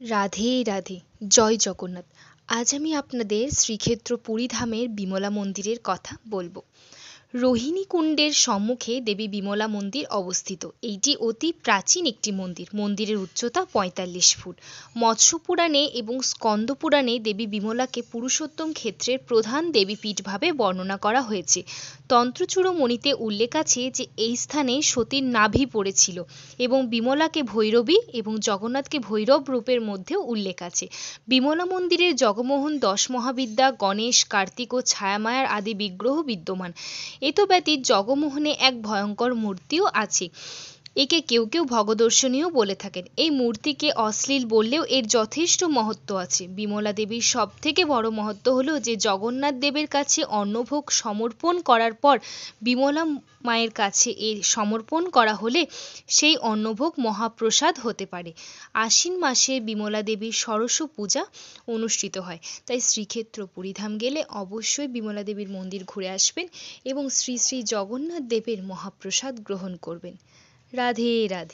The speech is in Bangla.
রাধে রাধে। জয় জগন্নাথ। আজ আমি আপনাদের শ্রীক্ষেত্র পুরীধামের বিমলা মন্দিরের কথা বলবো। রোহিণী কুণ্ডের সম্মুখে দেবী বিমলা মন্দির অবস্থিত। এইটি অতি প্রাচীন একটি মন্দির। মন্দিরের উচ্চতা ৪৫ ফুট। মৎস্য পুরাণে এবং স্কন্দ পুরাণে দেবী বিমলাকে পুরুষোত্তম ক্ষেত্রের প্রধান দেবীপীঠভাবে বর্ণনা করা হয়েছে। তন্ত্রচূড়ামণিতে উল্লেখ আছে যে এই স্থানে সতীর নাভি পড়েছিল এবং বিমলাকে ভৈরবী এবং জগন্নাথকে ভৈরব রূপের মধ্যেও উল্লেখ আছে। বিমলা মন্দিরের জগমোহন, দশ মহাবিদ্যা, গণেশ, কার্তিক ও ছায়ামায়ার আদি বিগ্রহ বিদ্যমান। এতব্যতীত জগমোহনে এক ভয়ঙ্কর মূর্তিও আছে। একে কেউ কেউ ভগদর্শনীও বলে থাকেন। এই মূর্তিকে অশ্লীল বললেও এর যথেষ্ট মহত্ত্ব আছে। বিমলা দেবীর সব থেকে বড় মহত্ত্ব হলো যে জগন্নাথ দেবের কাছে অন্নভোগ সমর্পণ করার পর বিমলা মায়ের কাছে এর সমর্পণ করা হলে সেই অন্নভোগ মহাপ্রসাদ হতে পারে। আশ্বিন মাসে বিমলা দেবীর ষোড়শ পূজা অনুষ্ঠিত হয়। তাই শ্রীক্ষেত্র পুরীধাম গেলে অবশ্যই বিমলা দেবীর মন্দির ঘুরে আসবেন এবং শ্রী শ্রী জগন্নাথ দেবের মহাপ্রসাদ গ্রহণ করবেন। রাধে রাধে।